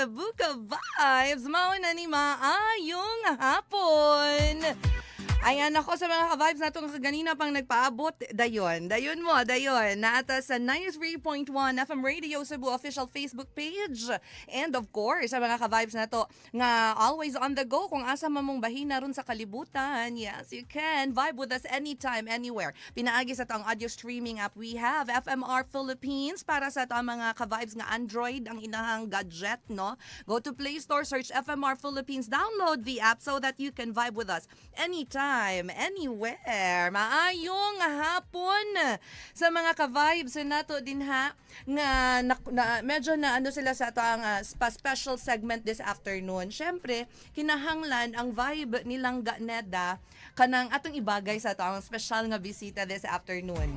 Cebu ka vibes, mauna ni maayong hapon. Ayan ako sa mga ka-vibes na itong ganina pang nagpaabot. Dayon mo. Naata sa 93.1 FM Radio Cebu official Facebook page. And of course, sa mga ka-vibes na to nga always on the go kung asa mamong bahina ron sa kalibutan. Yes, you can vibe with us anytime, anywhere. Pinaagi sa itong audio streaming app we have, FMR Philippines, para sa itong mga ka-vibes nga Android, ang inahang gadget, no? Go to Play Store, search FMR Philippines, download the app so that you can vibe with us anytime, anywhere. Maayong hapon sa mga ka-vibes nato din ha nga medyo na ano sila sa atong special segment this afternoon. Syempre, kinahanglan ang vibe nilang Neda kanang atong ibagay sa atong special nga bisita this afternoon.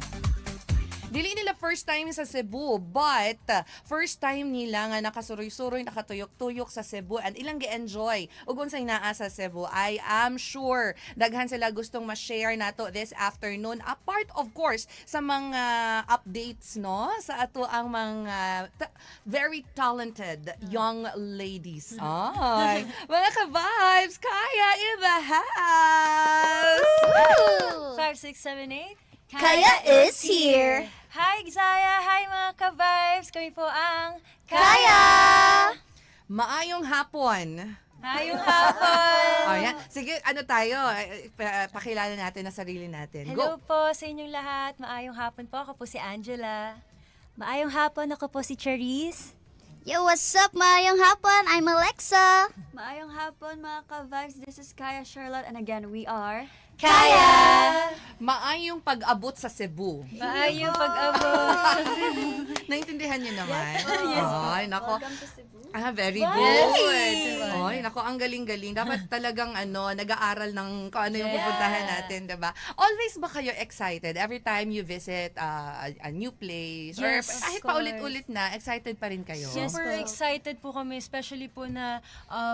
Dili nila first time sa Cebu, but first time nila nga nakasuroy-suroy, nakatuyok-tuyok sa Cebu and ilang gi-enjoy ug unsay naa sa Cebu. I am sure daghan sila gustong ma-share nato this afternoon. Apart of course sa mga updates no sa ato ang mga very talented young ladies. Ay, mga ka-vibes, Kaya in the house. 5, 6, 7, 8. Kaya is here. Hi, Zaya! Hi, mga ka-vibes! Kami po ang Kaya! Maayong hapon. Hayong hapon! Ayan. Sige, ano tayo? Pakilala natin na sarili natin. Hello Go! po sa inyong lahat. Maayong hapon po. Ako po si Angela. Maayong hapon, ako po si Charisse. Yo, what's up? Maayong hapon, I'm Alexa. Maayong hapon mga ka-vibes, this is Kaya Charlotte and again we are Kaya! Maayong pag-abot sa Cebu. Maayong pag-abot. Naintindihan niyo naman? Yes. Ay, nako. Welcome to Cebu. Very Wow. good. Yes. Ay, nako, ang galing-galing. Dapat talagang nag-aaral ng kung ano yung Yeah. pupuntahan natin, diba? Always ba kayo excited every time you visit a new place? Or Yes, kahit of paulit-ulit na, excited pa rin kayo? Super excited po kami, especially po na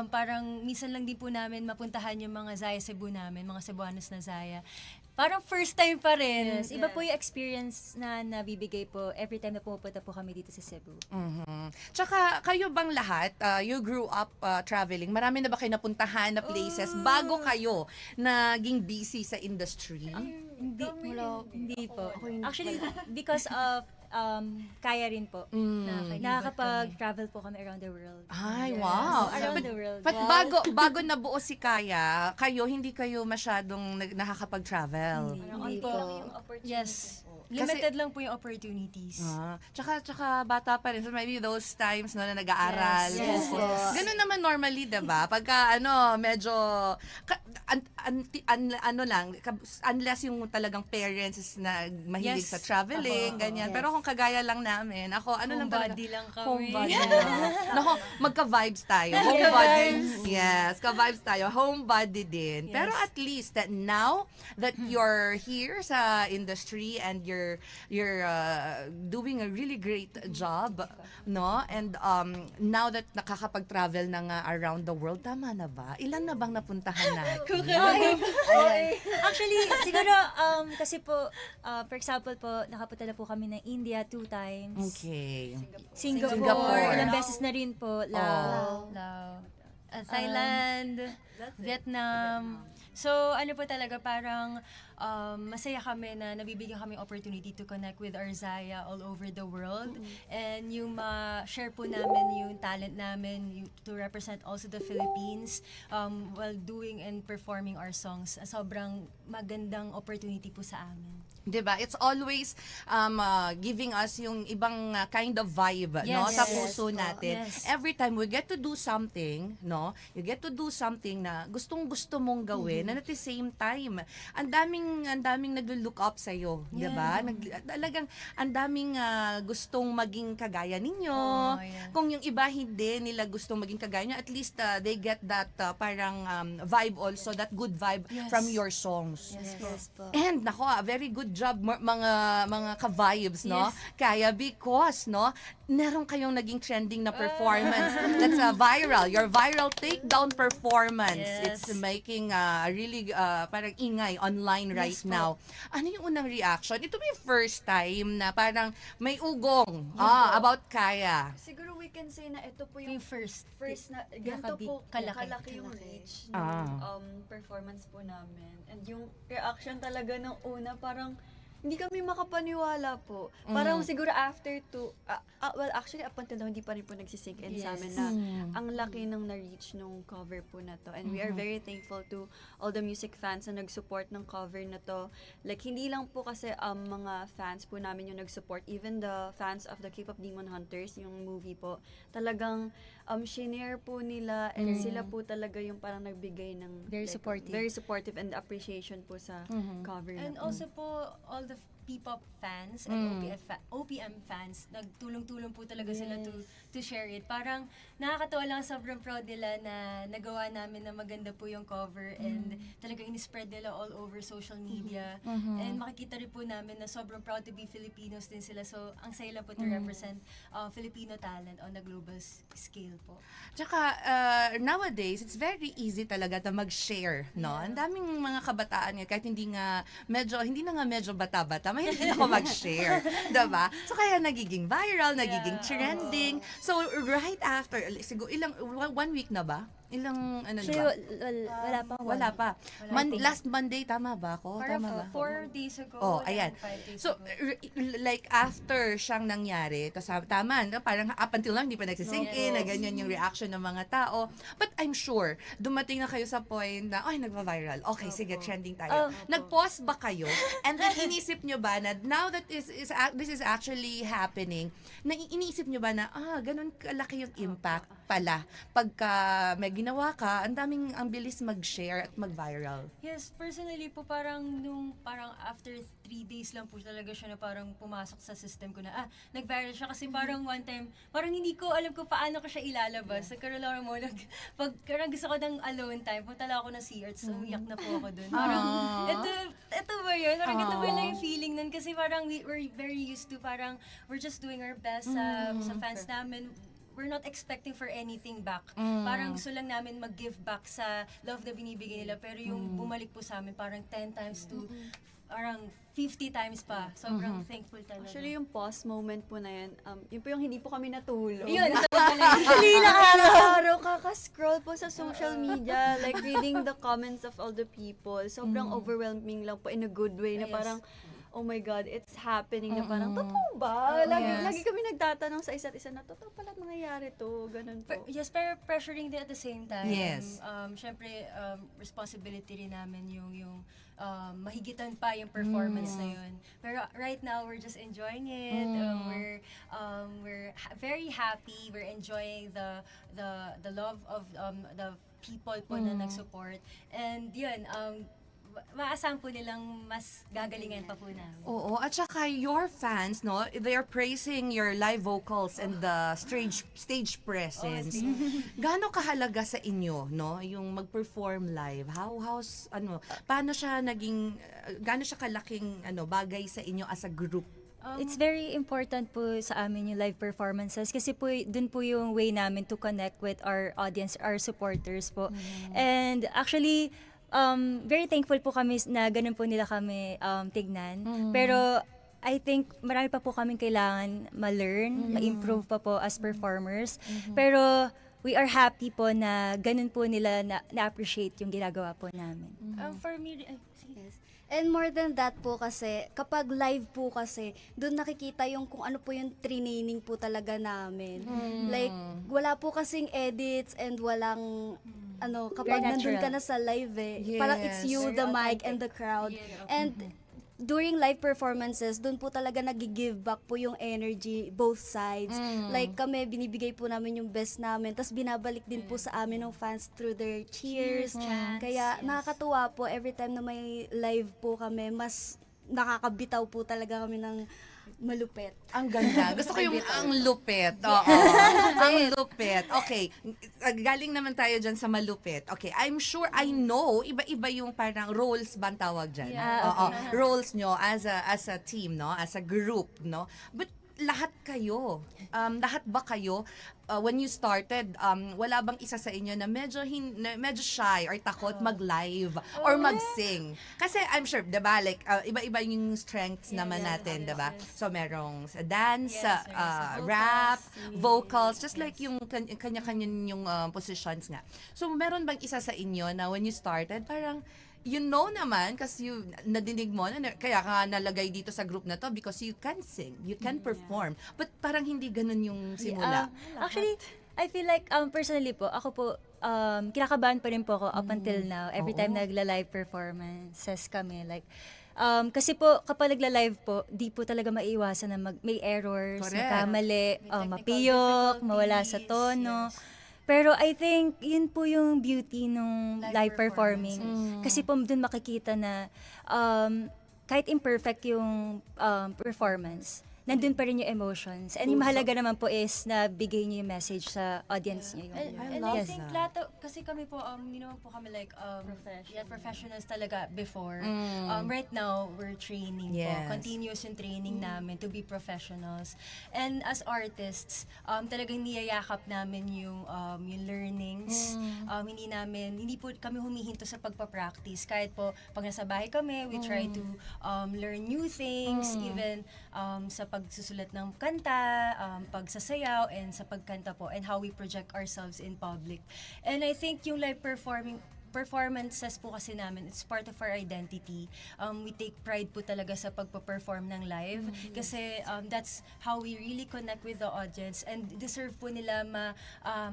parang minsan lang din po namin mapuntahan yung mga Zaya Cebu namin, mga Cebuanos na Zaya. Parang first time pa rin. Yes, iba po yung experience na nabibigay po every time na pumupunta po kami dito sa Cebu. Mhm. Tsaka, kayo bang lahat, you grew up traveling? Marami na ba kayo napuntahan na places bago kayo naging busy sa industry? Hindi po. Actually, because of Kaya rin po. Nakakapag-travel po kami around the world. Ay, Yes. wow. Around But- the world. But bago nabuo si Kaya, hindi kayo masyadong nakakapag-travel. Hindi po. po. Yes. Limited lang po yung opportunities. Tsaka bata pa rin. So maybe those times no, na nag-aaral. Yes, focus. yes. Ganun naman normally, diba? Pagka medyo, unless yung talagang parents is na mahilig Yes. sa traveling, ganyan. yes. Pero kung kagaya lang namin, ako, lang talaga. Homebody lang kami. Homebody lang. Nako, magka-vibes tayo. Homebody. Yes, ka-vibes tayo. Homebody din. Yes. Pero at least that now that you're here sa industry and you're doing a really great job, no? And now that nakakapag-travel na nga around the world, tama na ba? Ilan na bang napuntahan natin? Actually, siguro, kasi po, for example po, nakapunta na po kami ng India 2 times. Okay. Singapore. Ilang beses na rin po. Lao. Lao. Thailand, Vietnam. So, ano po talaga, parang masaya kami na nabibigyan kami opportunity to connect with our Zaya all over the world. And yung ma-share po namin yung talent namin to represent also the Philippines while doing and performing our songs. Sobrang magandang opportunity po sa amin. Diba? It's always giving us yung ibang kind of vibe, no? Yes. Sa Yes puso natin. Yes. Every time we get to do something, no? You get to do something na gustong-gusto mong gawin, and at the same time, ang daming naglo-look up sa iyo, 'di ba? Talagang ang daming gustong maging kagaya ninyo. Oh, yeah. Kung yung iba hindi nila gustong maging kagaya nyo, at least they get that parang vibe also, that good vibe Yes. from your songs. Yes. Yes po. And nako, very good job mga ka-vibes, no? Yes. Kaya because, no, meron kayong naging trending na performance. That's viral. Your viral takedown performance. Yes. It's making really parang ingay online right Yes po. now. Ano yung unang reaction? Ito ba yung first time na parang may ugong about Kaya? Siguro we can say na ito po yung Yung first. na ganito po kalaki yung Kalaki. reach Ah. ng performance po namin. And yung reaction talaga nung una, parang hindi kami makapaniwala po. Parang siguro after well actually up until now, hindi pa rin po nagsisink in sa amin na ang laki ng na-reach nung cover po na to. And we are very thankful to all the music fans na nag-support ng cover na to. Like, hindi lang po kasi mga fans po namin yung nag-support, even the fans of the K-pop Demon Hunters, yung movie po, talagang shinare po nila and sila po talaga yung parang nagbigay ng Very supportive. very supportive and appreciation po sa cover na And po. also po, all the P-pop fans and OPM fans, nagtulong-tulong po talaga sila to share it. Parang nakakatawa lang, sobrang proud nila na nagawa namin na maganda po yung cover and talagang in-spread nila all over social media. And makikita rin po namin na sobrang proud to be Filipinos din sila. So, ang saya lang po to represent Filipino talent on a global scale po. Tsaka, nowadays, it's very easy talaga na mag-share, no? Ang daming mga kabataan nga, kahit hindi na nga medyo bata-bata, mahilig ako mag-share, diba? So, kaya nagiging viral, nagiging trending. So, right after, siguro, one week na ba? Ilang, ano na Actually, ba? wala pa. Wala pa. Last Monday, tama ba ako? Parang Tama ba? 4 days ago. Oh, and ayan. 5 days So, ago. like, after siyang nangyari, tas tama, no? Parang up until lang, hindi pa nagsisink in, na ganyan yung reaction ng mga tao. But I'm sure, dumating na kayo sa point na, ay, nagva-viral. Okay, sige, trending tayo. Nag-pause ba kayo? And then, inisip nyo ba na, now that this is actually happening, na iniisip nyo ba na, ganun kalaki yung impact pala. Pagka may ginawa ka, ang bilis mag-share at mag-viral. Yes, personally po parang after 3 days lang po talaga siya na parang pumasok sa system ko na nag-viral siya kasi parang one time, parang hindi ko alam ko paano ko siya ilalabas. Nagkaroon lang mo, parang gusto ko ng alone time, punta lang ako ng CR, so umiyak na po ako dun. Parang, ito ba yun? Parang ito ba lang yung feeling nun? Kasi parang we're very used to, parang we're just doing our best sa fans namin. We're not expecting for anything back. Parang gusto lang namin mag-give back sa love na binibigay nila. Pero yung bumalik po sa amin, parang 10 times to parang 50 times pa. Sobrang thankful talaga. Actually, yung pause moment po na yun, yun po yung hindi po kami natulog. Yun, Actually, araw kaka-scroll po sa social media, like reading the comments of all the people. Sobrang overwhelming lang po in a good way na Yes. parang, oh my God, it's happening na parang, totoo ba? Lagi kami nagtatanong sa isa't isa na, totoo pala nangyayari to, ganun po. Yes, pero pressuring din at the same time. Yes. Siyempre, responsibility rin namin yung mahigitan pa yung performance na yun. Pero right now, we're just enjoying it. We're very happy. We're enjoying the love of the people po na nag-support. And yun, maasahan po nilang mas gagalingan pa po namin. Oo, at saka your fans, no, they are praising your live vocals and the stage presence. Gaano kahalaga sa inyo, no, yung mag-perform live? Paano siya naging, gaano siya kalaking bagay sa inyo as a group? It's very important po sa amin yung live performances kasi po dun po yung way namin to connect with our audience, our supporters po. And actually, very thankful po kami na ganun po nila kami tignan. Pero I think marami pa po kaming kailangan ma-learn, ma-improve pa po as performers. Pero we are happy po na ganun po nila na-appreciate yung ginagawa po namin. For me, Yes. And more than that po kasi, kapag live po kasi, doon nakikita yung kung ano po yung training po talaga namin. Like, wala po kasing edits and walang, kapag Very nandun ka natural. na sa live Yes. parang it's you, the mic, and the crowd. And during live performances, doon po talaga nag-give back po yung energy, both sides. Like kami, binibigay po namin yung best namin, tapos binabalik din po sa amin ng fans through their cheers. Kaya nakakatuwa po, every time na may live po kami, mas nakakabitaw po talaga kami ng malupet. Ang ganda. Gusto ko yung ang lupit. Oo. Ang lupit. Okay. Galing naman tayo dyan sa malupit. Okay. I'm sure, I know, iba-iba yung parang roles ba ang tawag dyan? Yeah, Oo. Roles nyo as a team, no? As a group, no? But lahat kayo, lahat ba kayo, when you started, wala bang isa sa inyo na medyo shy or takot mag-live or mag-sing? Kasi I'm sure, 'di ba, like iba-iba yung strengths naman natin, 'di ba? So merong sa dance, Yes, meron sa rap, vocals, vocals, just like yung kanya-kanya yung positions nga. So meron bang isa sa inyo na when you started, parang you know naman kasi nadinig mo na kaya ka nalagay dito sa group na to because you can sing, you can perform. But parang hindi ganun yung simula. Actually, I feel like personally po, ako po kinakabahan pa rin po ako up until now every time nagla-live performances kami, like kasi po kapag nagla-live po, di po talaga maiiwasan na may errors, Correct. magkamali, technical mapiyok, mawala sa tono. difficulties, Pero I think yun po yung beauty nung live Live performing. Kasi po dun makikita na kahit imperfect yung performance, nandun pa rin yung emotions. And yung mahalaga naman po is na bigay niyo yung message sa audience niyo. And love I think that. kasi kami po, hindi naman po kami like, professionals talaga before. Mm. Right now, we're training Yes. po. Continuous yung training namin to be professionals. And as artists, talagang niyayakap namin yung learnings. Hindi po kami humihinto sa pagpa-practice. Kahit po, pag nasa bahay kami, we try to learn new things, even sa pagsusulat ng kanta, pagsasayaw, and sa pagkanta po, and how we project ourselves in public. And I think yung live performances po kasi namin, it's part of our identity. We take pride po talaga sa pagpa-perform ng live kasi that's how we really connect with the audience and deserve po nila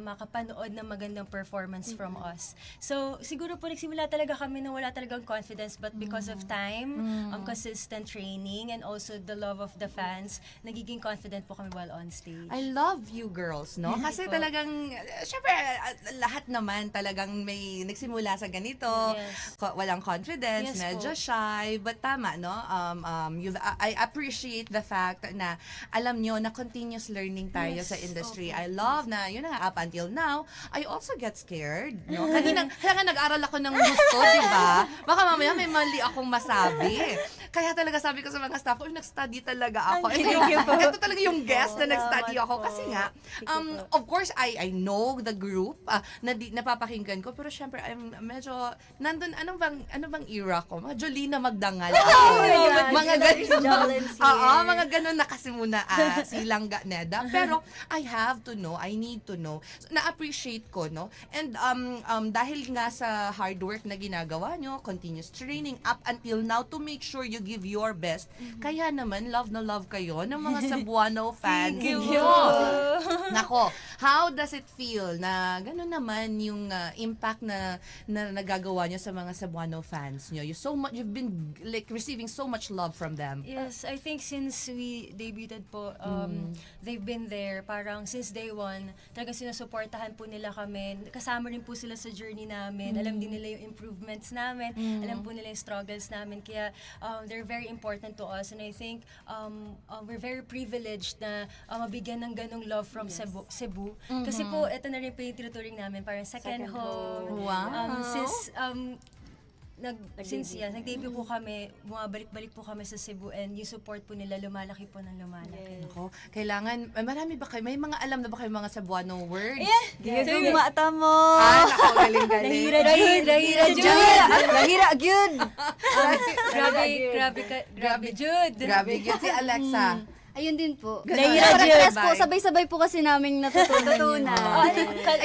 makapanood ng magandang performance from us. So, siguro po nagsimula talaga kami na wala talagang confidence but because of time, consistent training, and also the love of the fans, nagiging confident po kami while on stage. I love you girls, no? Kasi talagang, syempre, lahat naman talagang may nagsimula sa ganito, Yes. walang confidence, Yes medyo po. shy, but tama, no? I appreciate the fact na alam nyo na continuous learning tayo Yes, sa industry. opo. I love na, yun na nga, up until now, I also get scared, no? Kanina, kaya nga nag-aral ako ng gusto, di ba? Baka mamaya may mali akong masabi. Kaya talaga sabi ko sa mga staff ko, nag-study talaga ako. Ito talaga yung guest na nag-study ako. Kasi nga, of course, I know the group na napapakinggan ko, pero syempre, I'm medyo, nandun, ano bang era ko? Mga Jolina Magdangal. Mga ganun. Oo, mga ganun na kasi muna si Langga Neda. Pero, I have to know, I need to know. So, na-appreciate ko, no? And dahil nga sa hard work na ginagawa nyo, continuous training up until now to make sure you give your best. Kaya naman, love na love kayo ng mga Cebuano fans nyo. Nako, how does it feel na gano'n naman yung impact na nagagawa nyo sa mga Cebuano fans nyo? You've been like receiving so much love from them. Yes, I think since we debuted po, they've been there. Parang since day one, talagang sinusuportahan po nila kami. Kasama rin po sila sa journey namin. Alam din nila yung improvements namin. Alam po nila yung struggles namin. Kaya they're very important to us. And I think we're very privileged na mabigyan ng ganong love from Cebu. Kasi po, ito na rin po yung tinuturing namin. Parang second home. Wow. Since nag-debut po kami, bumabalik-balik po kami sa Cebu, and yung support po nila lumalaki po ng lumalaki. Ako, kailangan, marami ba kayo, may mga alam na ba kayo mga Cebuano words? Yung mata mo! Nako, galing-galing. Rahira Lahira, gyud! Grabe, Jude! Grabe, yun si Alexa. Ayun din po. Ganun. Parehas po, Sabay. sabay-sabay po kasi namin natutunan yun.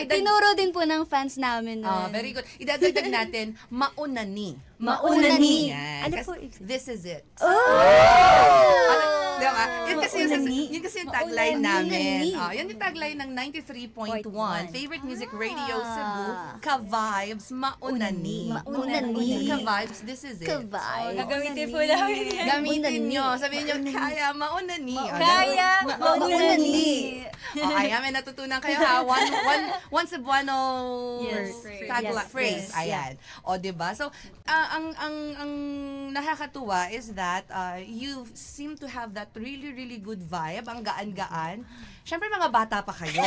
Tinuro din po ng fans namin. nun. Very good. Idadagdag natin, maunani. Maunani. Yan. Ano Kasi po ibig- this is it. Oh! Diba? Yun kasi yung, Maunani. yun kasi yung tagline namin. Maunani. Yan yung tagline ng 93.1. Favorite Music Radio Cebu. Ka-vibes, maunani. Maunani. Ka-vibes, this is it. Kabay. Gagamitin po namin yan. Gamitin nyo. Sabihin nyo, kaya maunani. Kaya! Maunani. Ayan, may natutunan kayo ha. One Cebuano Yes, phrase. yes, Ayan. O, diba? So, ang nakakatuwa is that you seem to have that that really, really good vibe, ang gaan-gaan. Siyempre, mga bata pa kayo.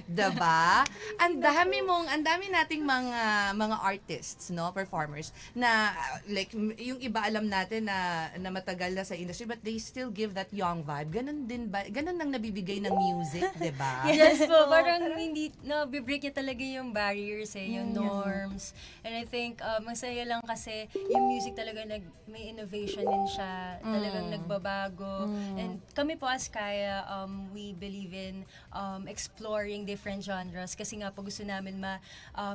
Diba? Ang dami nating mga artists, no, performers na like yung iba alam natin na matagal na sa industry but they still give that young vibe. Ganun din ba? Ganun nang nabibigay ng music, 'di ba? Yes po, parang hindi, break niya talaga yung barriers yung norms. And I think, masaya lang kasi yung music talaga may innovation din siya, talagang nagbabago. And kami po as Kaya, we believe in exploring different genres kasi nga po gusto namin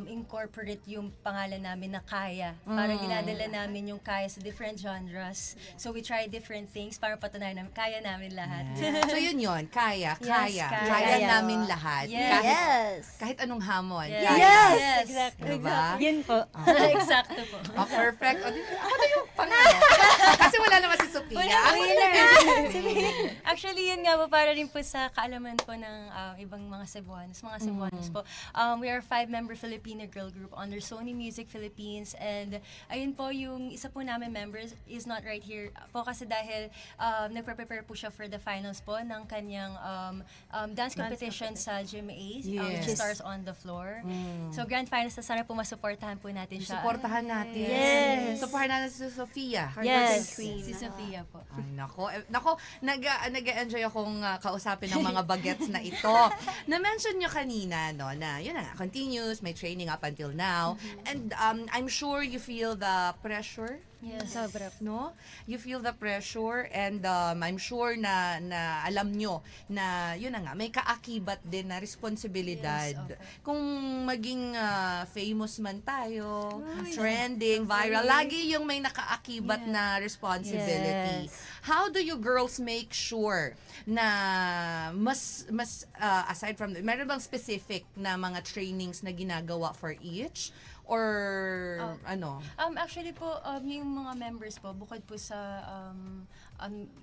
incorporate yung pangalan namin na Kaya. Parang ginadala namin yung Kaya sa different genres. So we try different things para patunayan namin, kaya namin lahat. So yun, kaya. Kaya. Kaya namin lahat. Yes. Kahit anong hamon. Yes. Kaya. Yes. Exactly. Diba? Yun po. Eksakto po. Perfect. Ako na yung pangalan. Kasi wala naman si Sophia. Ako na Actually, yun nga po, para rin po sa kaalaman po ng ibang mga Cebuanos po. We are a 5-member Filipino girl group under Sony Music Philippines, and ayun po, yung isa po namin members is not right here po kasi dahil nagpre-prepare po siya for the finals po ng kanyang dance competition sa GMA, which is Stars on the Floor. So, grand finals na sana po masuportahan po natin siya. Suportahan natin. Yes. Suportahan natin si Sophia. Yes. Si Sophia po. Ay, nako, nag-enjoy akong kausapin ng mga bagets na ito. Na-mention nyo kanina, no, na yun na, continuous, may training up until now. And I'm sure you feel the pressure. Yes. Sobra. No? You feel the pressure and I'm sure na alam nyo na yun na nga, may kaakibat din na responsibilidad. Yes, okay. Kung maging famous man tayo, trending, viral, lagi yung may nakaakibat na responsibility. Yes. How do you girls make sure na mas aside from, meron bang specific na mga trainings na ginagawa for each? Or ano? Actually po, yung mga members po, bukod po sa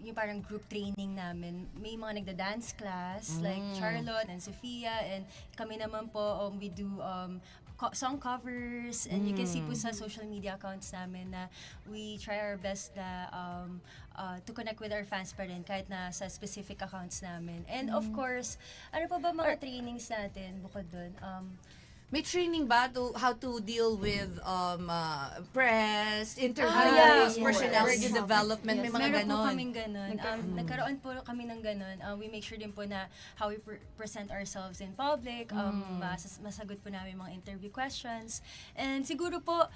yung parang group training namin, may mga nagda-dance class, like Charlotte and Sophia, and kami naman po, we do song covers, and you can see po sa social media accounts namin na we try our best na to connect with our fans pa rin, kahit na sa specific accounts namin. And of course, ano pa ba mga trainings natin bukod dun? May training ba to how to deal with press, yes. interviews, personality development, may mga Meron po ganon? kaming ganon. Nagkaroon po kami ng ganon. We make sure din po na how we present ourselves in public, masagot po namin mga interview questions. And siguro po,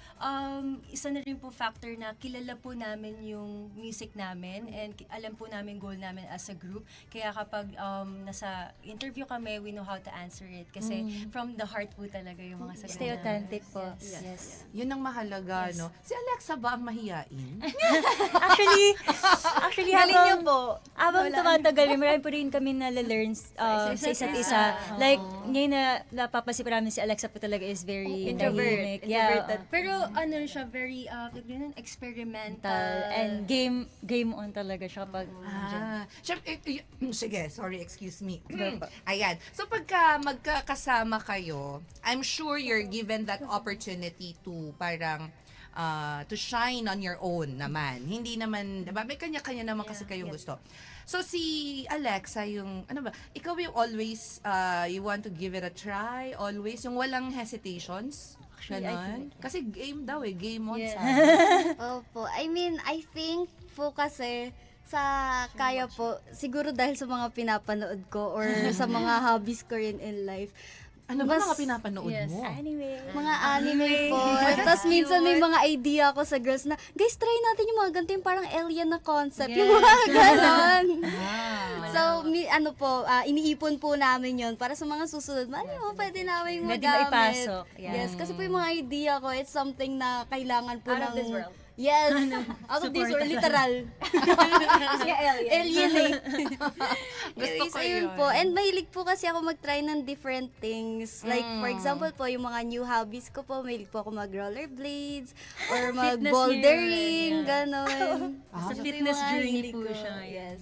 isa na rin po factor na kilala po namin yung music namin and alam po namin goal namin as a group. Kaya kapag nasa interview kami, we know how to answer it. Kasi from the heart po talaga yung mga sagot. Stay authentic po. Yes. Yes. Yun ang mahalaga, no? Si Alexa ba ang mahiyain? Actually, Galing niyo po. habang tumatagal, marami po rin kami nalalearn sa isa't isa. Like, ngayon na napapansin pa namin si Alexa po talaga is very dynamic. Introverted. Pero ano siya, very experimental. And game on talaga siya pag Syempre, sige, sorry, excuse me. Ayan. So, pagka magkakasama kayo, I'm sure you're given that opportunity to parang to shine on your own naman. Hindi naman, diba? May kanya-kanya naman kasi kayong gusto. So, si Alexa, yung, ano ba, ikaw yung always, you want to give it a try, always, yung walang hesitations? Ganon? Kasi game daw game on Opo. I mean, I think po kasi sa Kaya po, siguro dahil sa mga pinapanood ko or sa mga hobbies ko rin in life. Ano ba Mas- mga pinapanood mo? anyway. Mga anime po. Tapos minsan may mga idea ako sa girls na, guys, try natin yung mga ganito, yung parang alien na concept. Yung mga ganon. So, iniipon po namin yon para sa mga susunod. Ano mo, pwede namin Pwede magamit. maipasok. Yan. Yes, kasi po yung mga idea ko, it's something na kailangan po Out of ng... this world. Yes. Out of this world, literal. Kasi Alien eh. Gusto ko Ayun yun. po. And mahilig po kasi ako mag-try ng different things. Like, for example po, yung mga new hobbies ko po, mahilig po ako mag-rollerblades or mag-bouldering, ganon. Sa So, fitness yung mga journey hilig po ko. siya ngayon. Yes.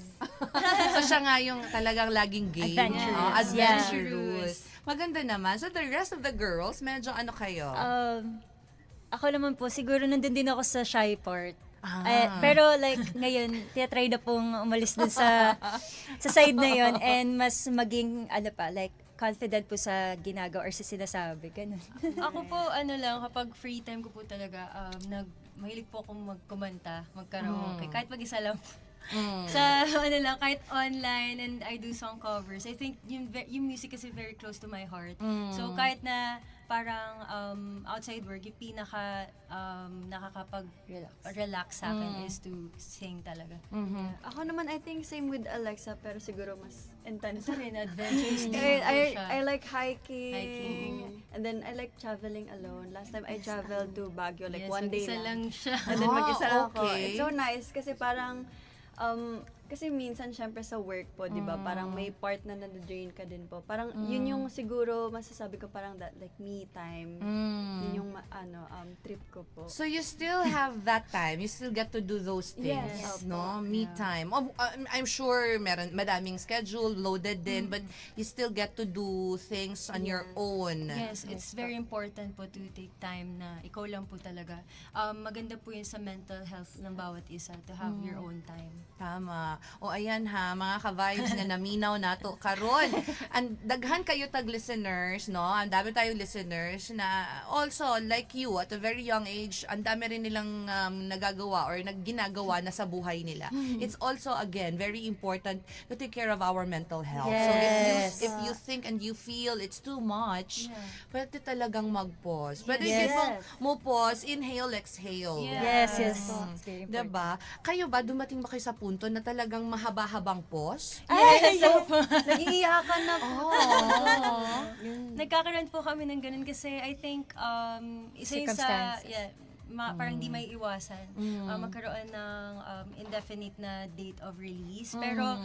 So siya nga yung talagang laging game. Adventurous. Adventurous. Maganda naman. So the rest of the girls, medyo ano kayo? Ako naman po, siguro nandun din ako sa shy part. Pero like ngayon, tinatry na pong umalis dun sa side na yon and mas maging like confident po sa ginagawa or sa sinasabi, ganun. Ako po, kapag free time ko po talaga, mahilig po akong magkumanta, magkaraoke, kahit mag-isa lang po. Sa kahit online, and I do song covers. I think yung music is very close to my heart. So kahit na parang outside work, yung nakakapag-relax sa akin is to sing talaga. Ako naman, I think same with Alexa, pero siguro mas intense. Rin adventures din po siya. I like hiking. Hiking. And then I like traveling alone. Last time I traveled to Baguio, like Yes, one day mag-isa lang siya. And then mag-isa lang ako. okay. It's so nice kasi parang, kasi minsan syempre sa work po, di ba? Parang may part na nade-drain ka din po. Parang yun yung siguro masasabi ko parang that like me time. Yun yung trip ko po. So you still have that time. You still get to do those things, Yes. no? Me time. I'm sure madaming schedule loaded din, but you still get to do things on your own. Yes, it's very important po to take time na ikaw lang po talaga. Maganda po yun sa mental health ng bawat isa to have your own time. Tama. O ayan ha, mga ka-vibes na naminaw nato karon. And daghan kayo tag-listeners, no? Ang dami tayong listeners na also like you at a very young age, ang dami rin nilang nagagawa or ginagawa na sa buhay nila. It's also again very important to take care of our mental health. Yes. So if you think and you feel it's too much, pwede talagang mag-pause. Pwede Yes. mo pause, inhale, exhale. Yes. It's very important. Diba? Kayo ba, dumating ba kayo sa punto na talagang mahaba-habang pause? Yes, Nag-iiyakan na po. Nagkakaroon po kami ng ganun kasi I think isa yun sa Circumstances. parang di may iwasan magkaroon ng indefinite na date of release, pero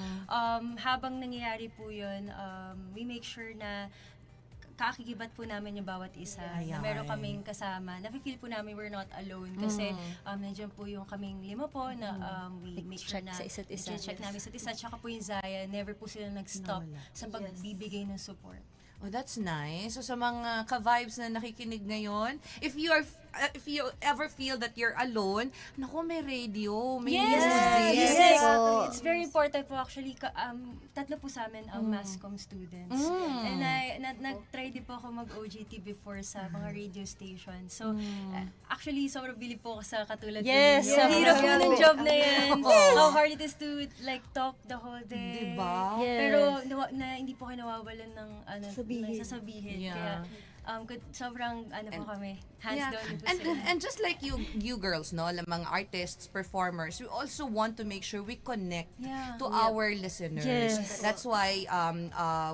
habang nangyayari po yun, we make sure na kakikibat po namin yung bawat isa, na meron kaming kasama, na-feel po namin we're not alone kasi nandiyan po yung kaming 5 po na we make sure Check na sa isa't isa. check namin isa't isa, tsaka po yung Zaya, never po sila nag-stop sa pagbibigay ng support. Oh, that's nice. So sa mga ka-vibes na nakikinig ngayon, if you ever feel that you're alone, naku, may radio, may music. Yes. po. It's very important po actually. Tatlo po sa amin ang Masscom students. And nag-try din po ako mag-OJT before sa mga radio station. So, actually, sobrang bilib po ako sa katulad Yes, po ninyo. Ang hirap po yes. ng job na yan. How hard it is to like talk the whole day. Diba? Yes. Pero hindi po kayo nawawalan ng sasabihin. Yeah. Kaya, sobrang po kami. Hands down po sila. And just like you girls, no, mga artists, performers, we also want to make sure we connect to our listeners. Yes. That's why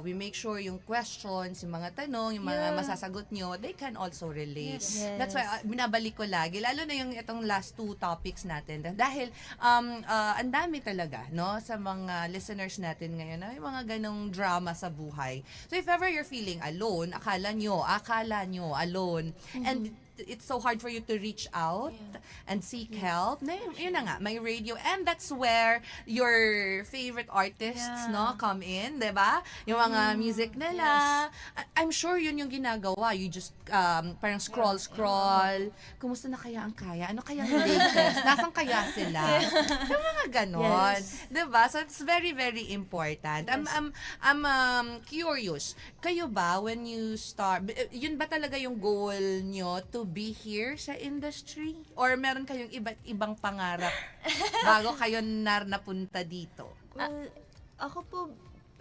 we make sure yung questions, yung mga tanong, yung mga masasagot nyo, they can also relate. Yes. That's why binabalik ko lagi, lalo na yung itong last 2 topics natin. Dahil ang dami talaga, no, sa mga listeners natin ngayon, na may mga ganong drama sa buhay. So if ever you're feeling alone, akala nyo alone, and it's so hard for you to reach out and seek help. Na yun na nga, may radio, and that's where your favorite artists no come in, 'di ba? Yung mga music nila. I'm sure yun yung ginagawa. You just parang scroll. Kumusta na kaya ang kaya? Ano kaya ang latest? Nasaan kaya sila? Yung mga ganon. 'Di ba? So it's very very important. I'm curious. Kayo ba when you start, yun ba talaga yung goal nyo to be here sa industry? Or meron kayong iba't ibang pangarap bago kayo napunta dito? Well, ako po,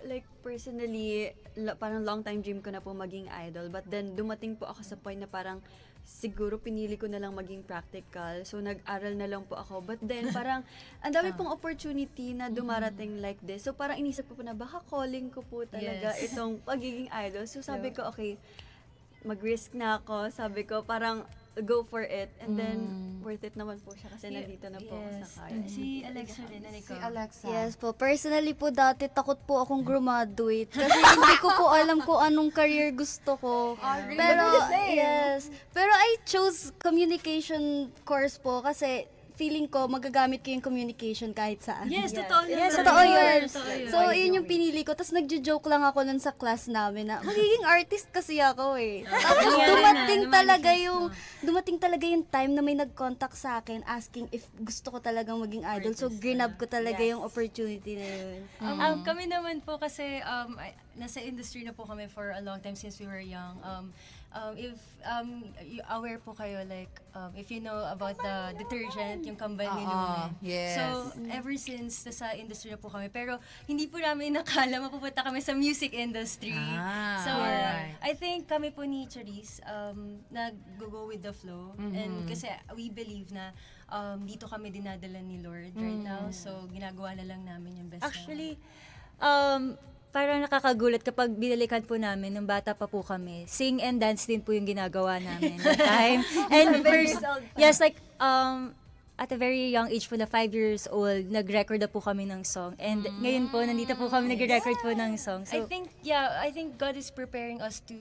like personally, parang long time dream ko na po maging idol. But then, dumating po ako sa point na parang siguro pinili ko na lang maging practical. So, nag-aral na lang po ako. But then, parang ang dami pong opportunity na dumarating like this. So, parang inisip ko po na baka calling ko po talaga itong pagiging idol. So, sabi ko, okay, mag-risk na ako. Sabi ko, parang go for it. And then, worth it naman po siya kasi nandito na po ako sa kaya. Si Alexa rin, ano ikaw? Alexa. Yes po. Personally po, dati takot po akong graduate. Kasi hindi ko po alam kung anong career gusto ko. Pero, yes. Pero I chose communication course po kasi feeling ko magagamit ko yung communication kahit saan. Yes, totoo naman. Yes, totoo yun. Totoo yun. So, yun yung pinili ko. Tapos nagjo-joke lang ako nun sa class namin na magiging artist kasi ako eh. Tapos dumating talaga yung time na may nag-contact sa akin asking if gusto ko talagang maging idol. So, grinab ko talaga yung opportunity na yun. Kami naman po kasi nasa industry na po kami for a long time since we were young. If aware po kayo, like, if you know about the detergent, yung kambal ni Lumen. yes. So, ever since nasa industry na po kami. Pero, hindi po namin nakala mapupunta kami sa music industry. So, alright. I think kami po ni Charisse, nag-go with the flow. And kasi we believe na dito kami dinadala ni Lord right now. So, ginagawa na lang namin yung best Actually, parang nakakagulat kapag binalikan po namin nung bata pa po kami. Sing and dance din po yung ginagawa namin that time. And first, yes, like, at a very young age po na 5 years old, nag-record na po kami ng song. And ngayon po, nandito po kami nag-record po ng song. So, I think God is preparing us to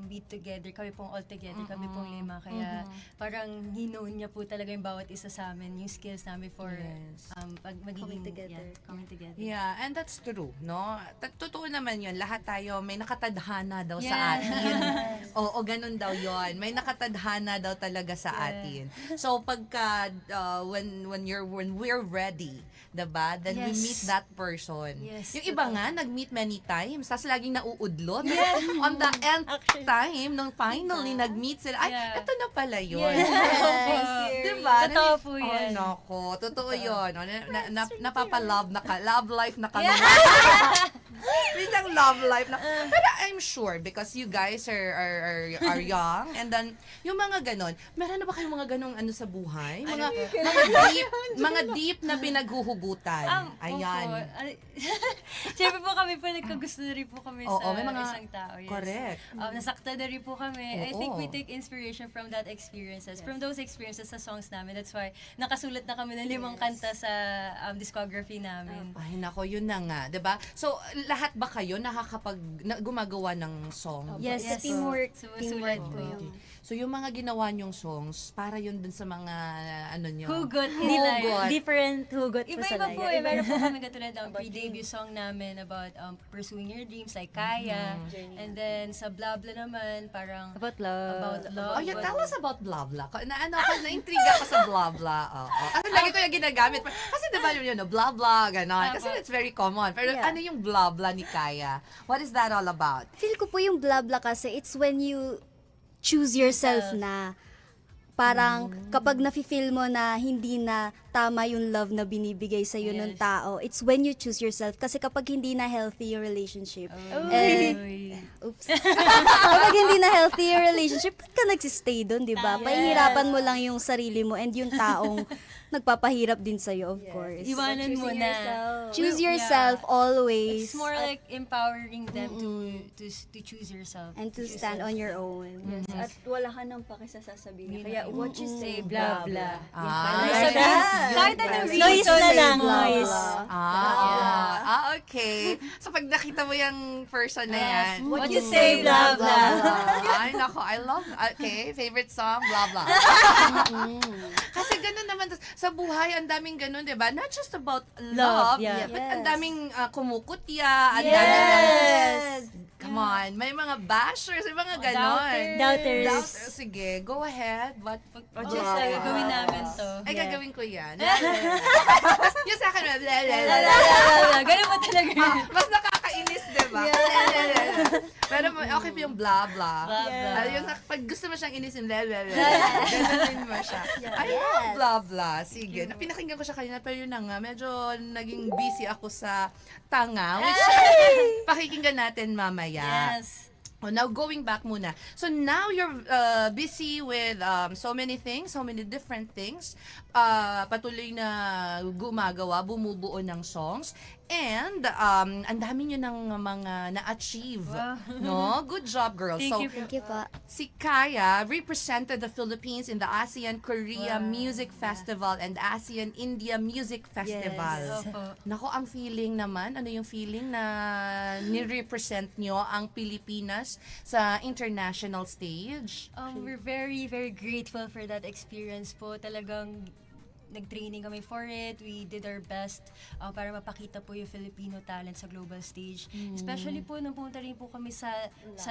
be together. Kami pong all together, kami pong lima. Kaya parang hinoon niya po talaga yung bawat isa sa amin, yung skills namin for magiging coming together. Yeah, and that's true, no? Totoo naman yun. Lahat tayo may nakatadhana daw sa atin. Oo, ganun daw yon. May nakatadhana daw talaga sa atin. So, pagka when we're ready, diba? Then we meet that person. Yes, Yung iba nga, nag-meet many times, tapos laging nauudlot. On the end time, nung finally nag-meet sila, ay, eto na pala yun. Diba? Totoo po yan. Oh, nako. Totoo yun. Oh, napapa-love na ka. Love life na ka. Biglang love life na. Pero I'm sure, because you guys are young, and then, yung mga ganon, meron na ba kayong mga ganong ano sa buhay? Mga deep na pinaghuhugutan. Ayan. Siyempre po kami po, nagkagusto na rin po kami Oo, sa may mga- isang tao. Yes. Correct. Nasakta na rin po kami. I think Oo. we take inspiration from that experiences. From those experiences sa songs namin. That's why nakasulat na kami ng 5 kanta sa discography namin. Ay, nako, yun na nga. 'Di ba? So, lahat ba kayo gumagawa ng song? Yes, Teamwork. Susulat Teamwork po yung... So, yung mga ginawa nyong songs, para yun dun sa mga, ano nyo? Hugot nila yun. Hugot. different hugot po sa Iba-iba life. po eh. Meron po kami katulad ng pre-debut song namin about pursuing your dreams, like Kaya. And then sa Blah Blah naman, parang About love. about love. Oh, yeah, tell us about blah blah. Na-intriga ko sa blah blah. Oo. Kasi lagi ko yung ginagamit. Kasi diba yun, blah blah, gano'n. Kasi it's very common. Pero ano yung blah blah ni Kaya? What is that all about? Feel ko po yung blah blah kasi it's when you choose yourself na. Parang kapag nafe-feel mo na hindi na tama yung love na binibigay sa iyo ng tao, it's when you choose yourself. Kasi kapag hindi na healthy yung relationship, kapag hindi na healthy yung relationship, ba't ka nagsistay doon, di ba? Pahihirapan mo lang yung sarili mo and yung taong nagpapahirap din sa'yo, of course. Iwanan mo na. Choose yourself always. It's more like empowering them to choose yourself. And to stand on your own. Yes, at wala ka nang pakisasasabihin. Kaya what you say, Blah, blah, blah. Ah, Kahit anong Noise reason. na lang, Blah, noise. blah. Okay. So, pag nakita mo yung person na yan, What you say, blah, blah. Ay, nako, I love, okay, favorite song, blah, blah. Kasi ganun naman, sa buhay, ang daming ganun, di ba? Not just about love, yeah. but ang Yes. daming kumukutya, ang daming, come on, may mga bashers, may mga ganon. Doubters. Sige, go ahead. What Just gagawin namin to. Ay, gagawin ko yan. Yung sa akin, Ganun mo talaga. mas nakakainis, di ba? Pero okay po yung blah, blah. Yung pag gusto mo siyang inisin, blah, blah, blah. Gano'n mo siya. I love blah, blah. Sige. Pinakinggan ko siya kanina, pero yun na nga, medyo naging busy ako sa tanga, which pakikinggan natin mamaya. Yes. Oh, now going back muna. So now you're busy with so many things, so many different things. Patuloy na gumagawa, bumubuo ng songs. And ang dami nyo ng mga na-achieve. No? Good job, girls. Thank So, you. Thank you po. si Kaya represented the Philippines in the ASEAN Korea Music Festival and ASEAN India Music Festival. Opo. Nako, ang feeling naman, ano yung feeling na ni-represent nyo ang Pilipinas sa international stage? We're very, very grateful for that experience po. Talagang nag-training kami for it. We did our best para mapakita po yung Filipino talent sa global stage. Especially po nung pumunta rin po kami sa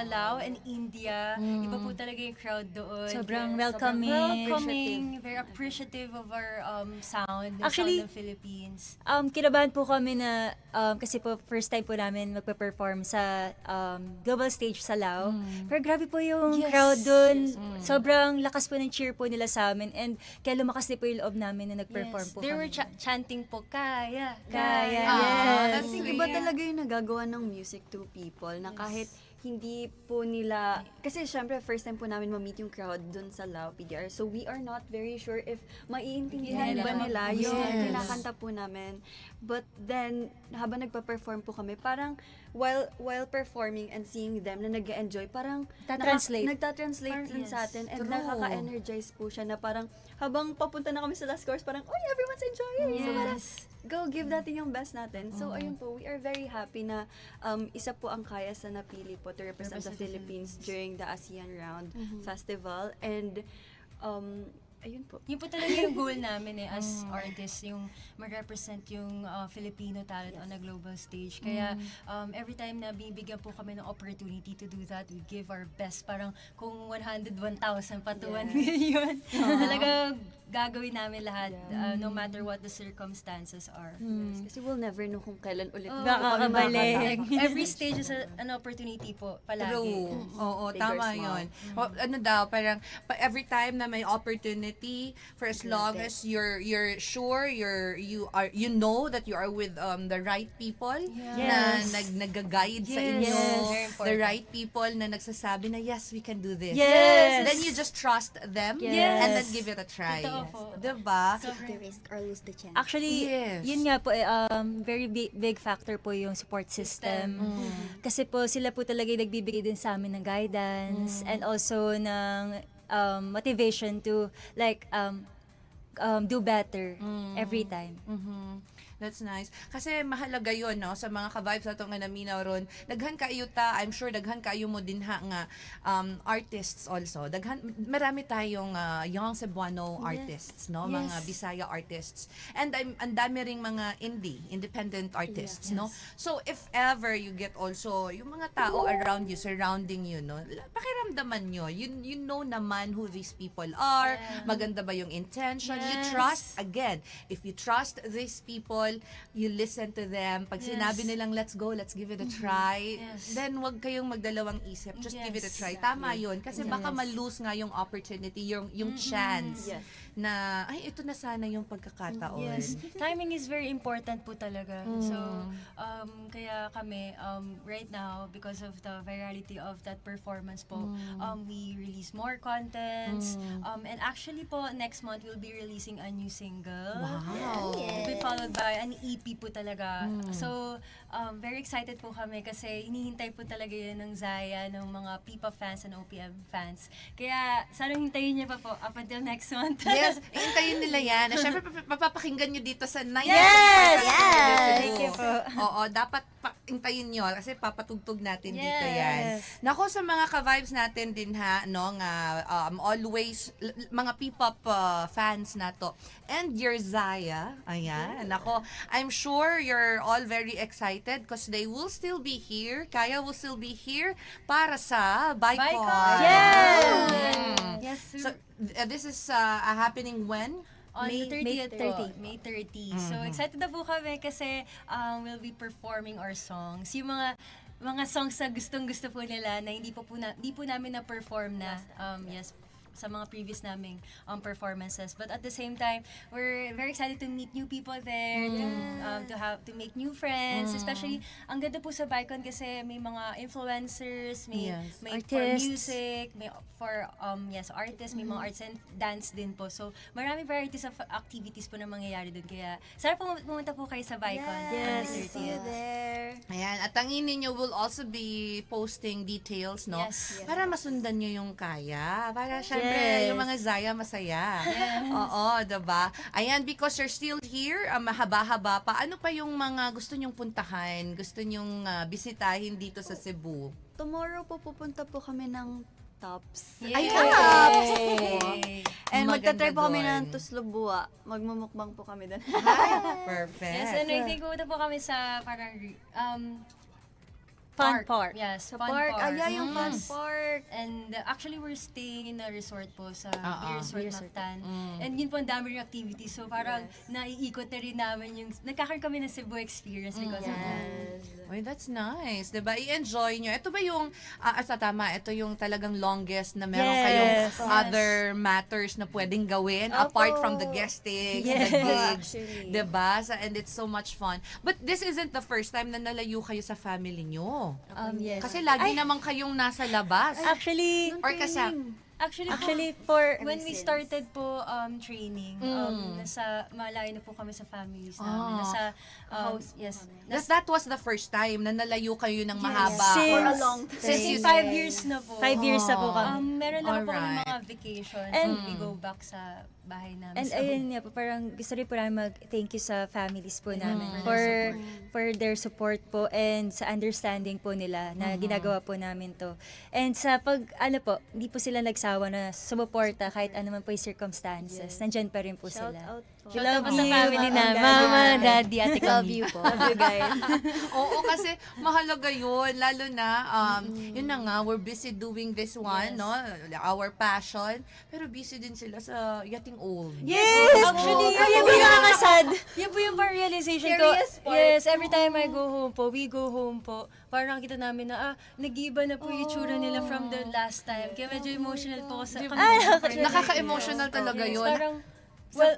Laos and India. Iba po talaga yung crowd doon. Sobrang Kaya welcoming. very appreciative of our sound, the Actually, sound ng Philippines. Kinabahan po kami na kasi po first time po namin magpe-perform sa global stage sa Lao. Pero grabe po yung crowd dun. Sobrang lakas po ng cheer po nila sa amin and kaya lumakas din po yung loob namin na nag-perform po They were kami. chanting po, kaya, Kaya, that's I think sweet. iba talaga yung nagagawa ng music to people na kahit hindi po nila, kasi syempre first time po namin ma-meet yung crowd dun sa Lao PDR, so we are not very sure if maiintindihan ba nila yung kinakanta po namin. But then, habang nagpa-perform po kami, parang while performing and seeing them na nag-enjoy, parang Nagtatranslate. nagtatranslate din sa atin and nakaka-energize po siya na parang habang papunta na kami sa last chorus, parang, oh, everyone's enjoying. So parang, go, give natin yung best natin. So, ayun po, we are very happy na isa po ang kaya sa napili po to represent the Philippines during the ASEAN Round Festival. And, ayun po. Yun po talaga yung goal namin as artists, yung mag-represent yung Filipino talent on a global stage. Kaya every time na binibigyan po kami ng opportunity to do that, we give our best. Parang kung 101,000 pa to 1 million, talaga gagawin namin lahat no matter what the circumstances are. Kasi we'll never know kung kailan ulit Baka kabalik. Every stage is an opportunity po palagi. True. Oo, Big or tama small. yun. O, ano daw, parang every time na may opportunity, for as long as you're sure, you know that you are with the right people na nag-guide sa inyo, Very important. the right people na nagsasabi na yes, we can do this. Yes. Then you just trust them Yes. and then give it a try. Totoo po. Diba? The risk or lose the chance. Actually, Yes. yun nga po, very big factor po yung support system. Kasi po, sila po talaga yung nagbibigay din sa amin ng guidance and also ng motivation to like do better every time. That's nice. Kasi mahalaga yun, no? Sa mga ka-vibes na itong naminaw ron, daghan kayo ta, I'm sure daghan kayo mo din ha nga artists also. Marami tayong young Cebuano artists, no? Mga Bisaya artists. And ang dami ring mga independent artists, no? So if ever you get also yung mga tao around you, surrounding you, no? Pakiramdaman nyo. You know naman who these people are. Maganda ba yung intention? You trust, again, if you trust these people, you listen to them. Pag sinabi nilang, let's go, let's give it a try, then wag kayong magdalawang isip. Just give it a try. Tama yun. Kasi baka ma-lose nga yung opportunity, yung chance na, ay, ito na sana yung pagkakataon. Yes. Timing is very important po talaga. So, kaya kami, right now, because of the virality of that performance po, we release more contents. And actually po, next month, we'll be releasing a new single. Wow. It'll be followed by an EP po talaga. So, very excited po kami kasi hinihintay po talaga yun ng Zaya, ng mga Pipa fans and OPM fans. Kaya, sana hintayin niyo pa po up until next month. Yes, hintayin nila yan. At syempre, papapakinggan nyo dito sa 9. Yes! Thank you po. Oo, dapat hintayin nyo kasi papatugtog natin dito yan. Nako, sa mga ka-vibes natin din ha, no, nga always, mga P-pop fans na to. And your Zaya, ayan, nako, I'm sure you're all very excited because they will still be here. Kaya will still be here para sa Bicon. Yes! Yes, So, this is happening when? On May the 30th 30. po, May 30. So, excited na po kami kasi we'll be performing our songs. Yung mga songs na gustong-gusto po nila na hindi po namin na-perform na, yes, sa mga previous naming performances. But at the same time, we're very excited to meet new people there, to make new friends. Especially, ang ganda po sa Bicon kasi may mga influencers, may for Artists. music, may for artists, may mga arts and dance din po. So, maraming varieties of activities po na mangyayari doon. Kaya, sana pumunta po kayo sa Bicon. Yes, on the see you 30th. there. Ayan, at ang ninyo will also be posting details, no? Yes. Para masundan nyo yung kaya. Para syempre, Yes. yung mga Zaya masaya. Oo, diba? Ayan, because you're still here, mahaba-haba pa. Ano pa yung mga gusto nyong puntahan? Gusto nyong bisitahin dito sa Cebu? Tomorrow po pupunta po kami ng Tops. Ay, Yay! Tops! And magta-try po kami doon. ng tuslubua. Magmumukbang po kami doon. Perfect. Yes, and I think pumunta po kami sa parang Fun park. Yes, Sa fun park. park. Yung fun park. And actually, we're staying in a resort po sa Oo. Resort Mactan. And yun po, ang dami rin activities. So parang naiikot na rin namin yung, nagkakaroon kami ng Cebu experience because of that. Uy, that's nice. Diba? I-enjoy nyo. Ito ba yung, tama, ito yung talagang longest na meron Yes. kayong Yes. other matters na pwedeng gawin apart from the guesting, the Yes. gigs. Actually. Diba? And it's so much fun. But this isn't the first time na nalayo kayo sa family nyo. Yes. Kasi lagi naman kayong nasa labas. Actually, Or Actually, for when we started po training, nasa malayo na po kami sa families namin. Nasa house, yes. that was the first time na nalayo kayo ng mahaba. Since- For a long time. Since Since you- 5 years na po. 5 years na po kami. Meron lang po kami Alright. mga vacations. And- we go back sa bahay namin. And So, ayun nga po, parang gusto rin po namin mag-thank you sa families po namin Mm. for their support po and sa understanding po nila na ginagawa po namin to. And sa hindi po sila nagsawa na sumuporta kahit ano man po yung circumstances. Nandyan pa rin po Shout sila. out po. shout out po sa you, family Mama, na, Daddy. Mama, Daddy, Ate Love Kami. you po. Love you guys. Oo, kasi mahalaga yun. Lalo na, yun na nga, we're busy doing this one, no? Our passion. Pero busy din sila sa getting old. Yes! Actually, Yun po yung nakakasad. yun po yung parang realization ko. Serious part. Yes, every time I go home po, we go home po, parang kita namin na, nag-iba na po yung itsura nila from the last time. Kaya medyo emotional po ako sa Nakaka-emotional talaga Yes, yun. parang, while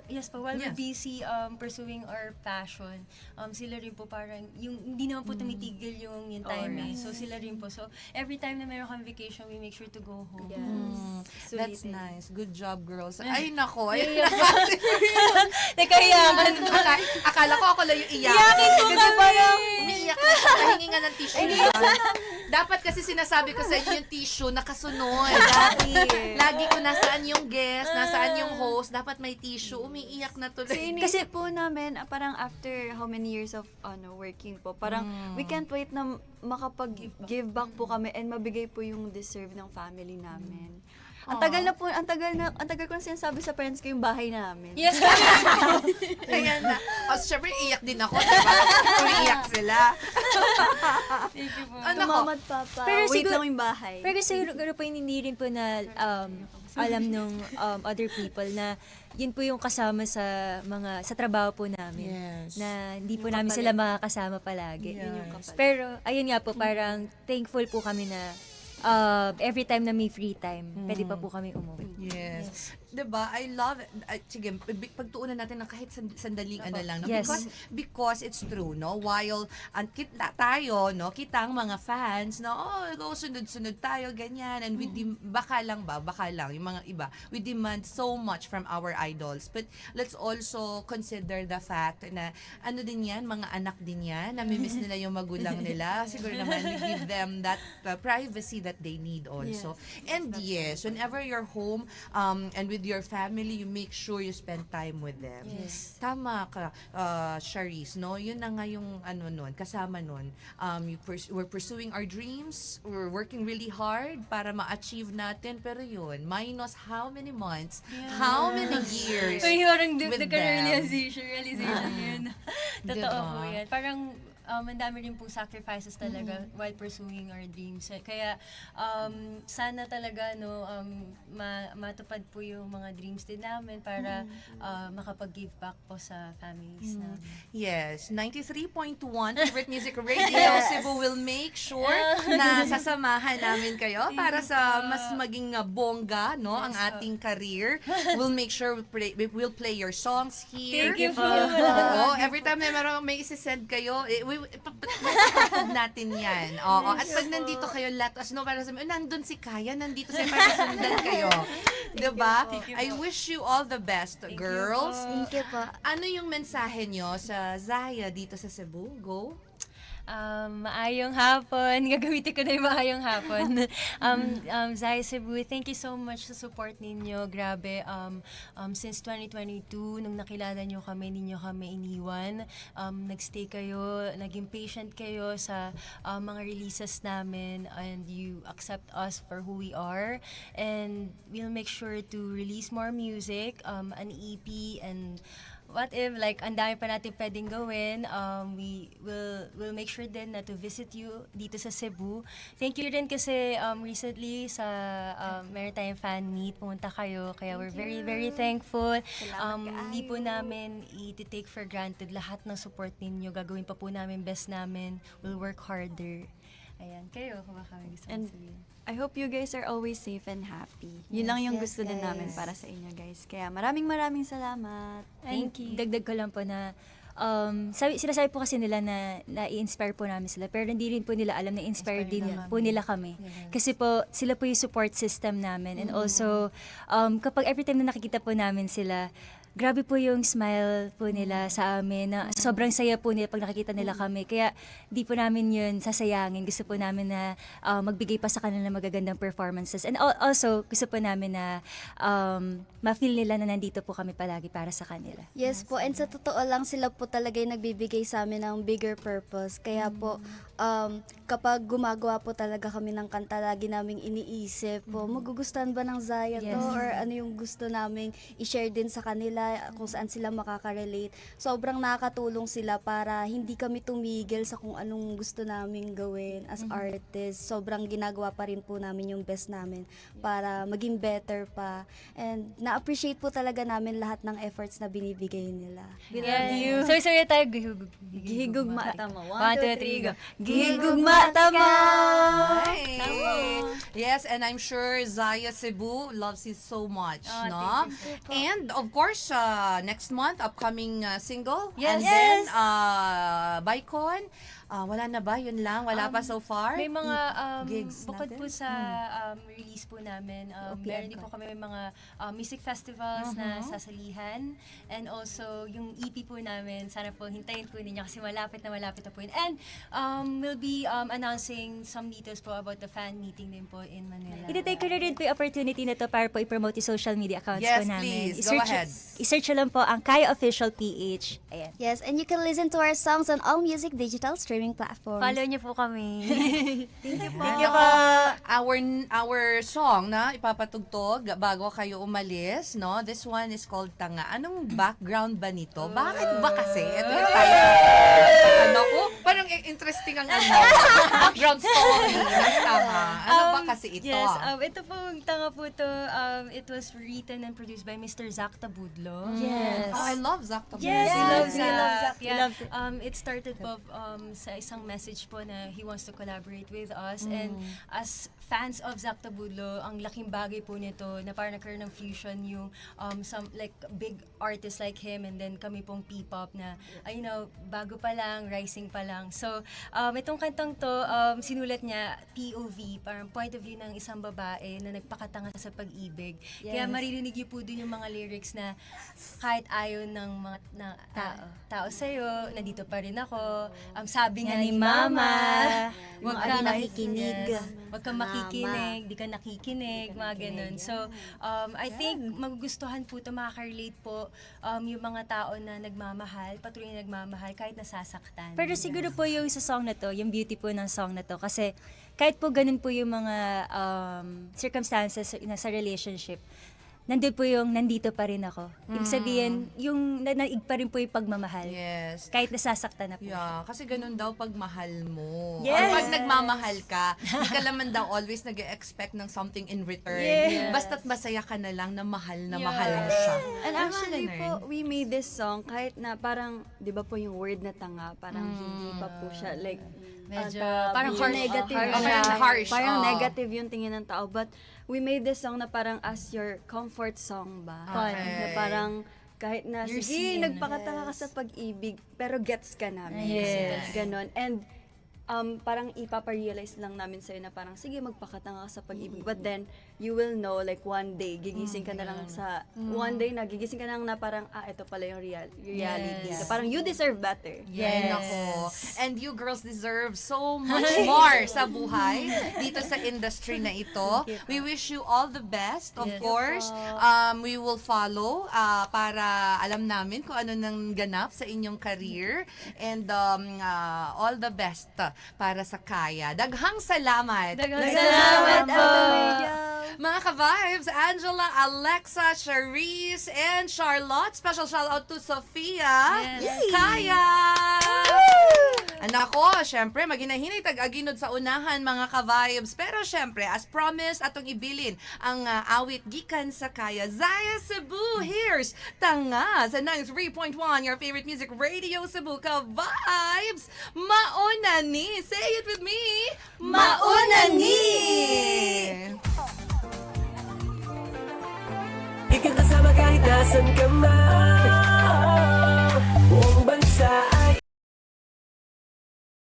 we're busy pursuing our passion, sila rin po parang, hindi naman po tumitigil yung time eh. So sila rin po. So every time na meron kang vacation, we make sure to go home. That's nice. Good job, girls. Ay, nako. Ay, Nakahiyakan po. akala ko ako lang yung iyak. Iyakin ko parang umiiyak na siya. Nahingi nga ng tissue yun. Dapat kasi sinasabi ko sa inyo yung tissue nakasunod. Lagi ko nasaan yung guest, nasaan yung host. Dapat may tissue. Umiiyak na tuloy. Kasi po namin, parang after how many years of working po, parang we can't wait na makapag-give back po kami and mabigay po yung deserve ng family namin. Ang tagal ko na sinasabi sa parents ko yung bahay namin. Yes, Kaya na. Syempre, iyak din ako. Diba? Umiiyak sila. thank you po. Ano ko? Mama at papa, Pero wait siguro- lang yung bahay. Pero siguro po hindi rin po na alam nung other people na yun po yung kasama sa trabaho po namin. Yes. Na hindi po namin sila makakasama palagi. Yes. Yun yung Pero ayun nga po, parang thankful po kami na every time na may free time, pwede pa po kami umuwi. Yes. Diba? I love it. Sige, pagtuunan natin ng kahit sandaling lang. No? Yes. Because it's true, no? While tayo, no? Kitang mga fans, no? Go sunod-sunod tayo, ganyan. And baka lang, yung mga iba, we demand so much from our idols. But let's also consider the fact na din yan, mga anak din yan, namimiss nila yung magulang nila. Siguro naman, we give them that privacy that they need also. And yes, whenever you're home, and with your family, you make sure you spend time with them. Yes. Tama ka, Charisse, no? Yun na nga yung kasama nun. We're pursuing our dreams, we're working really hard para ma-achieve natin, pero yun, minus how many months, how many years Pero parang with realization yun. Totoo Diba? po yan. Parang, ang dami rin pong sacrifices talaga while pursuing our dreams. Kaya, sana talaga, matupad po yung mga dreams din namin para makapag-give back po sa families namin. Yes, 93.1 Favorite Music Radio Cebu will make sure na sasamahan namin kayo para sa mas maging bongga, no, ang ating career. We'll make sure we'll play your songs here. Thank you po. Oo, every time na may isi-send kayo, ipapatid natin yan. Oo, at pag nandito kayo, let us know para sabihin, nandun si Kaya, nandito siya para sundan kayo. Diba? I wish you all the best, girls. Thank you po. Ano yung mensahe nyo sa Zaya dito sa Cebu? Go. Maayong hapon. Gagamitin ko na yung maayong hapon. Zaya Cebu, thank you so much sa support ninyo. Grabe, since 2022, nung nakilala nyo kami, ninyo kami iniwan. Nagstay kayo, naging patient kayo sa mga releases namin, and you accept us for who we are. And we'll make sure to release more music, an EP, and what if, like, ang dami pa natin pwedeng gawin. We'll make sure din na to visit you dito sa Cebu. Thank you rin kasi recently sa meron tayong fan meet, pumunta kayo. Kaya we're very, very thankful. Hindi po namin i-take for granted lahat ng support ninyo. Gagawin pa po namin best namin. We'll work harder. Ayan, kayo, kung baka may gusto And mong sabihin. I hope you guys are always safe and happy. Yun lang yung yes, gusto din namin guys. para sa inyo, guys. Kaya maraming salamat. Thank you. Dagdag ko lang po na sinasabi po kasi nila na i-inspire po namin sila, pero hindi rin po nila alam na inspire din po nila kami. Kasi po sila po yung support system namin, and also kapag every time na nakikita po namin sila, grabe po yung smile po nila sa amin, na sobrang saya po nila pag nakikita nila kami. Kaya di po namin yun sasayangin. Gusto po namin na magbigay pa sa kanila ng magagandang performances. And also, gusto po namin na ma-feel nila na nandito po kami palagi para sa kanila. Yes po, and sa totoo lang, sila po talaga yung nagbibigay sa amin ng bigger purpose. Kaya po, kapag gumagawa po talaga kami ng kanta, lagi naming iniisip po, magugustuhan ba ng Zaya to? Or ano yung gusto naming i-share din sa kanila, kung saan sila makaka-relate. Sobrang nakakatulong sila para hindi kami tumigil sa kung anong gusto naming gawin as artists. Sobrang ginagawa pa rin po namin yung best namin para maging better pa. And na-appreciate po talaga namin lahat ng efforts na binibigay nila. We love you. Sorry tayo. Gihigug mata mo. 1, 2, 3, go. Gihigug mata mo. Hi. Yes, and I'm sure Zaya Cebu loves you so much, no? And of course, next month, upcoming single. Yes. And then, Bicon. Wala na ba? Yun lang? Wala pa so far? May mga gigs bukod natin? po sa release po namin, meron din po kami may mga music festivals na sasalihan, and also yung EP po namin, sana po hintayin po ninyo kasi malapit na po yun. And we'll be announcing some details po about the fan meeting din po in Manila. Iti-take ko na rin po yung opportunity na to para po i-promote yung social media accounts Yes, po namin. please. Go ahead. I-search nyo lang po ang Kaya Official PH. Ayan. Yes, and you can listen to our songs on all music digital streaming platforms. Follow niyo po kami. Thank you po. Our song na ipapatugtog bago kayo umalis, no? This one is called Tanga. Anong background ba nito? Bakit ba kasi? Ito yung ano ko? Parang interesting ang background story ng Tanga. Ano ba kasi ito? Yes, ito pong Tanga po to, it was written and produced by Mr. Zach Tabudlo. Yes. Oh, I love Zach Tabudlo. Yes, Yes, we love we love Zach. We Yeah. love it. It started po sa isang message po na he wants to collaborate with us, and as fans of Zach Tabudlo, ang laking bagay po nito na parang nagkaroon ng fusion yung some like big artists like him, and then kami pong P-pop na bago pa lang, rising pa lang. So itong kantang to, sinulat niya POV, parang point of view ng isang babae na nagpakatanga sa pag-ibig. Kaya maririnig niyo po dun yung mga lyrics na kahit ayaw ng mga tao sa'yo, nandito pa rin ako. Sabi nga ni Mama, Yung wag kang nakikinig. Wag kang makikinig, di ka nakikinig, mga ganun. So, I think magugustuhan po ito, makaka-relate po yung mga tao na nagmamahal, patuloy na nagmamahal, kahit nasasaktan. Pero siguro po yung sa song na to, yung beauty po ng song na to, kasi kahit po ganun po yung mga circumstances sa relationship, nandun po yung nandito pa rin ako. Ibig sabihin, yung naig pa rin po yung pagmamahal. Yes. Kahit nasasaktan na po. Yeah, kasi ganun daw pag mahal mo. Yes. Or pag nagmamahal ka, hindi ka naman daw always nag-expect ng something in return. Yes. Basta't masaya ka na lang na mahal Yes. mo siya. And Ano actually siya, po, we made this song kahit na parang, di ba po yung word na tanga, parang hindi pa po siya like, Medyo, parang harsh. negative Harsh. siya. Parang harsh, Parang oh. negative yung tingin ng tao. But we made this song na parang as your comfort song ba? Okay. Na parang kahit na, You're sige, seen. nagpakatanga ka sa pag-ibig, pero gets ka namin. Yes. Ganon. And parang ipaparealize lang namin sa'yo na parang, sige, magpakatanga ka sa pag-ibig. But then, you will know, like, one day, gigising ka na lang one day na, gigising ka na lang na parang, ito pala yung reality. Yes. Parang, you deserve better. Yes. Nako. And you girls deserve so much more sa buhay dito sa industry na ito. We wish you all the best, of course. We will follow para alam namin kung ano nang ganap sa inyong career. And all the best para sa Kaya. Daghang salamat. Salamat, Radio. Mga ka-vibes, Angela, Alexa, Charisse, and Charlotte. Special shout out to Sophia. Yes. Kaya! Anako, syempre, maginahinay tag-aginod sa unahan, mga ka-vibes. Pero syempre, as promised, atong ibilin ang awit gikan sa Kaya. Zaya Cebu, here's Tanga sa 93.1, your favorite music radio Cebu. Ka-vibes, mauna ni. Say it with me. Mauna ni! Ikakasama kahit nasan ka man.